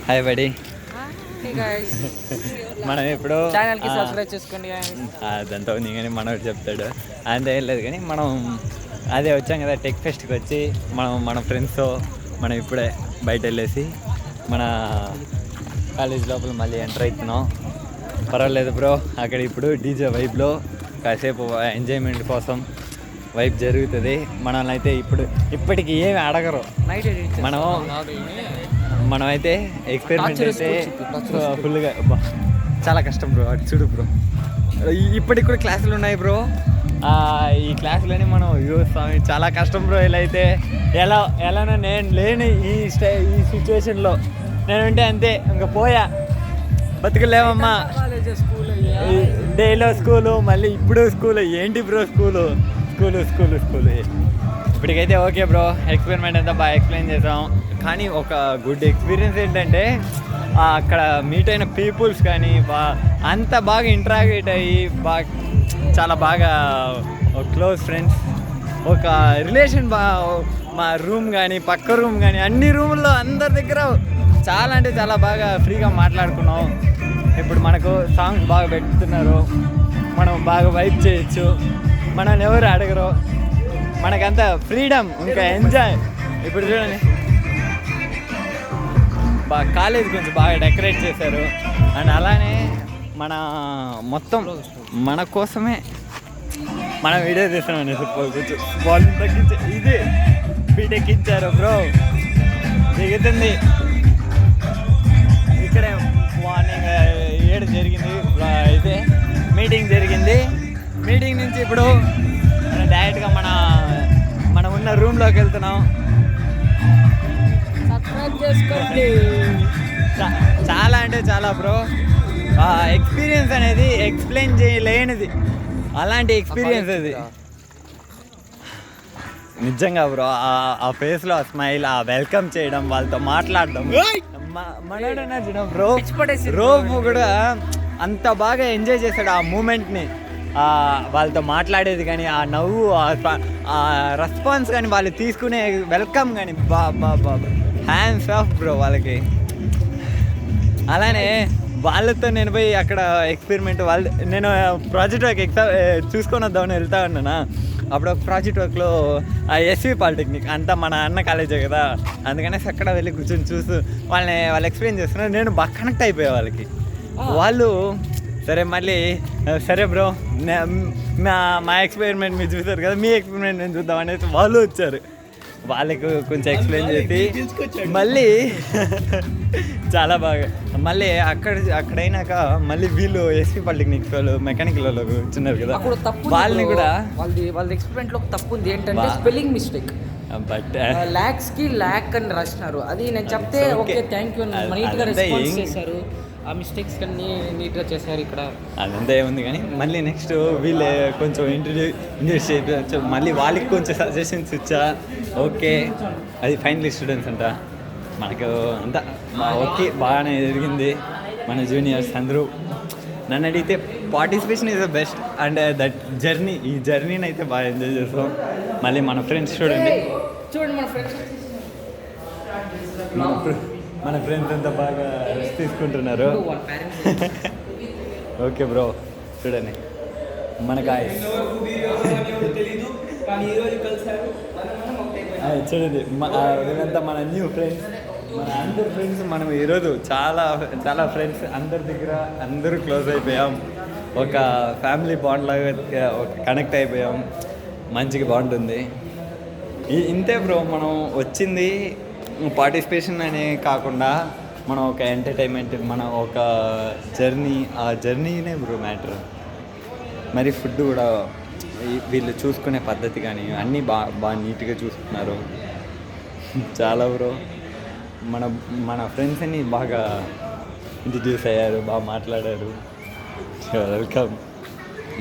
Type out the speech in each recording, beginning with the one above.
Hi బడి. Hey guys. మనం ఇప్పుడు ఛానల్ కి సబ్స్క్రైబ్ చేసుకోండి guys. అదంతా ఉంది కానీ మనోడు చెప్తాడు అంతే ఏం లేదు కానీ మనం అదే వచ్చాం కదా టెక్ ఫెస్ట్కి వచ్చి మన ఫ్రెండ్స్తో మనం ఇప్పుడే బయట వెళ్ళేసి మన కాలేజ్ లోపల మళ్ళీ ఎంటర్ అవుతున్నాం. పర్వాలేదు బ్రో, అక్కడ ఇప్పుడు డీజే వైబ్లో కాసేపు ఎంజాయ్మెంట్ కోసం వైబ్ జరుగుతుంది. మనల్ని అయితే ఇప్పటికి ఏమి అడగరు. మనమైతే ఎక్స్పెరిమెంట్ అయితే ఫుల్గా చాలా కష్టం బ్రో. అటు చూడు బ్రో, ఇప్పటికి కూడా క్లాసులు ఉన్నాయి బ్రో. ఈ క్లాసులని మనం స్వామి చాలా కష్టం బ్రో. ఇలా అయితే ఎలానో నేను లేని ఈ సిచ్యువేషన్లో నేనుంటే అంతే, ఇంకా పోయా బతుకులేమమ్మా. డేలో స్కూలు, మళ్ళీ ఇప్పుడు స్కూలు, ఏంటి బ్రో స్కూలు. ఇప్పటికైతే ఓకే బ్రో, ఎక్స్పెరిమెంట్ అంతా బాగా ఎక్స్ప్లెయిన్ చేసాం. కానీ ఒక గుడ్ ఎక్స్పీరియన్స్ ఏంటంటే అక్కడ మీట్ అయిన పీపుల్స్ కానీ అంత బాగా ఇంటరాక్ట్ అయ్యి చాలా బాగా క్లోజ్ ఫ్రెండ్స్, ఒక రిలేషన్ మా రూమ్ కానీ పక్క రూమ్ కానీ అన్ని రూముల్లో అందరి దగ్గర చాలా అంటే చాలా బాగా ఫ్రీగా మాట్లాడుకున్నాం. ఇప్పుడు మనకు సాంగ్స్ బాగా పెడుతున్నారు, మనం బాగా వైబ్ చేయొచ్చు, మనల్ని ఎవరు అడగరు, మనకంతా ఫ్రీడమ్, ఇంకా ఎంజాయ్. ఇప్పుడు చూడండి కాలేజ్ కొంచెం బాగా డెకరేట్ చేశారు. అండ్ అలానే మొత్తం మన కోసమే మనం వీడియో తీస్తున్నాం. కొంచెం వాల్యూమ్ తగ్గించే ఇది బీట్ ఎక్కించారు బ్రో, దిగుతుంది. ఇక్కడే మార్నింగ్ 7 జరిగింది అయితే మీటింగ్ జరిగింది. మీటింగ్ నుంచి ఇప్పుడు డైరెక్ట్గా మనం ఉన్న రూమ్లోకి వెళ్తున్నాం. చాలా అంటే చాలా బ్రో, ఎక్స్పీరియన్స్ అనేది ఎక్స్ప్లెయిన్ చేయలేనిది, అలాంటి ఎక్స్పీరియన్స్ అది నిజంగా బ్రో. ఆ ఫేస్లో ఆ స్మైల్, ఆ వెల్కమ్ చేయడం, వాళ్ళతో మాట్లాడడం, మనోడు బ్రో రోబు కూడా అంత బాగా ఎంజాయ్ చేశాడు ఆ మూమెంట్ని. వాళ్ళతో మాట్లాడేది కానీ, ఆ నవ్వు, ఆ రెస్పాన్స్ కానీ, వాళ్ళు తీసుకునే వెల్కమ్ కానీ బాబా హ్యాండ్స్ ఆఫ్ బ్రో వాళ్ళకి. అలానే వాళ్ళతో నేను పోయి అక్కడ ఎక్స్పెరిమెంట్ నేను ప్రాజెక్ట్ వర్క్ చూసుకొని వద్దామని వెళ్తా ఉన్నానా. అప్పుడు ఒక ప్రాజెక్ట్ వర్క్లో ఎస్వి పాలిటెక్నిక్ అంతా మన అన్న కాలేజే కదా, అందుకనేసి అక్కడ వెళ్ళి కూర్చొని చూస్తూ వాళ్ళు ఎక్స్ప్లెయిన్ చేస్తున్నారు. నేను బాగా కనెక్ట్ అయిపోయా వాళ్ళకి. వాళ్ళు సరే మళ్ళీ సరే బ్రో మా ఎక్స్పెరిమెంట్ మీరు చూసారు కదా, మీ ఎక్స్పెరిమెంట్ నేను చూద్దాం అనేసి వాళ్ళు వచ్చారు. వాళ్ళకు కొంచెం ఎక్స్ప్లెయిన్ చేసి మళ్ళీ చాలా బాగా మళ్ళీ అక్కడైనాక మళ్ళీ వీళ్ళు ఎస్పీ పాలిటెక్నిక్ వాళ్ళు మెకానికల్ వాళ్ళు కూర్చున్నారు కదా, వాళ్ళని కూడా వాళ్ళ ఎక్స్పెరిమెంట్ లో తప్పు ఉంది ఏంటంటే స్పెల్లింగ్ మిస్టేక్. బట్ ల్యాక్స్ కి ల్యాక్ అని రాసినారు. అది నేను చెప్తే ఓకే థ్యాంక్ యూ నీట్గా రెస్పాన్స్ చేశారు. ఆ మిస్టేక్స్ అన్నీ నీట్గా చేశారు ఇక్కడ. అదంతా ఏముంది కానీ మళ్ళీ నెక్స్ట్ వీళ్ళే కొంచెం ఇంట్రడ్యూస్ చేయవచ్చు. మళ్ళీ వాళ్ళకి కొంచెం సజెషన్స్ ఇచ్చా. ఓకే అది ఫైనల్ స్టూడెంట్స్ అంట మనకు అంతా ఓకే బాగానే జరిగింది. మన జూనియర్స్ అందరూ నన్ను అడిగితే participation is the best and that journey, ఈ జర్నీని అయితే బాగా ఎంజాయ్ చేస్తాం. మళ్ళీ మన ఫ్రెండ్స్ చూడండి మన ఫ్రెండ్స్ అంతా బాగా రెస్ట్ తీసుకుంటున్నారు. ఓకే బ్రో చూడండి మన గాయస్ చూడండి వీళ్ళంతా మన న్యూ ఫ్రెండ్స్, మన అందరు ఫ్రెండ్స్. మనం ఈరోజు చాలా చాలా ఫ్రెండ్స్ అందరి దగ్గర అందరూ క్లోజ్ అయిపోయాం. ఒక ఫ్యామిలీ బాండ్ లాగా ఒక కనెక్ట్ అయిపోయాం. మంచిగా బాగుంటుంది. ఇంతే బ్రో, మనం వచ్చింది పార్టిసిపేషన్ అనే కాకుండా మనం ఒక ఎంటర్టైన్మెంట్, మన ఒక జర్నీ, ఆ జర్నీనే బ్రో మ్యాటర్. మరి ఫుడ్ కూడా వీళ్ళు చూసుకునే పద్ధతి కానీ అన్నీ బాగా నీట్గా చూసుకున్నారు. చాలా బ్రో మన ఫ్రెండ్స్ అన్ని బాగా ఇంట్రడ్యూస్ అయ్యారు, బాగా మాట్లాడారు. వెల్కమ్.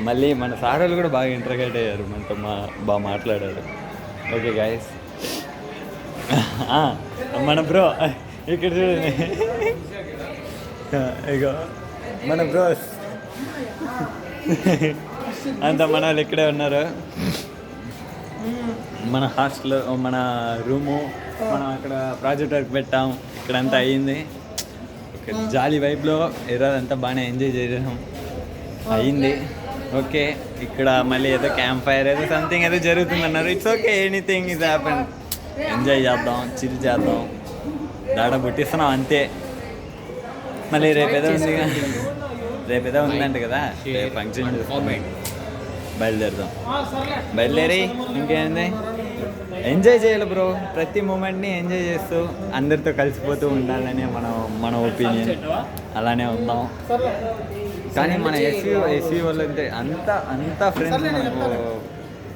మళ్ళీ మన సారోళ్ళు కూడా బాగా ఇంటరాక్ట్ అయ్యారు, మనతో బాగా మాట్లాడారు. ఓకే గాయస్, మన బ్రో ఇక్కడ చూడండి, ఇగో మన బ్రోస్ అంతా మన వాళ్ళు ఇక్కడే ఉన్నారు. మన హాస్టల్, మన రూము, మనం అక్కడ ప్రాజెక్ట్ వర్క్ పెట్టాం, ఇక్కడంతా అయ్యింది. ఒక జాలీ వైబ్లో ఈరోజు అంతా బాగానే ఎంజాయ్ చేసాం అయింది. ఓకే, ఇక్కడ మళ్ళీ ఏదో క్యాంప్ ఫైర్ ఏదో సంథింగ్ ఏదో జరుగుతుందన్నారు. It's okay, anything is happen. Enjoy చేద్దాం, చిల్ చేద్దాం, దాడ పుట్టిస్తున్నాం అంతే. మళ్ళీ రేపేదో ఉంది, రేపేదో ఉందంట కదా, రేపు ఫంక్షన్ బయలుదేరుదాం. బయలుదేరి ఇంకేంది, ఎంజాయ్ చేయాలి బ్రో. ప్రతి మూమెంట్ని ఎంజాయ్ చేస్తూ అందరితో కలిసిపోతూ ఉండాలని మన ఒపీనియన్. అలానే ఉందాం. కానీ మన ఎస్వి వాళ్ళు అంతా ఫ్రెండ్స్ మనకు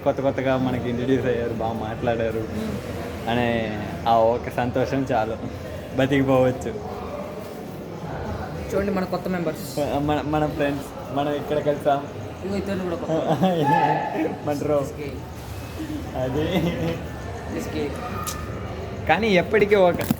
కొత్తగా మనకి ఇంట్రడ్యూస్ అయ్యారు, బాగా మాట్లాడారు అనే ఆ ఒక సంతోషం చాలు, బతికిపోవచ్చు. చూడండి మన కొత్త మెంబర్స్, మన ఫ్రెండ్స్, మనం ఇక్కడ కలిసాం. మంట్రో అది. కానీ ఎప్పటికీ ఒక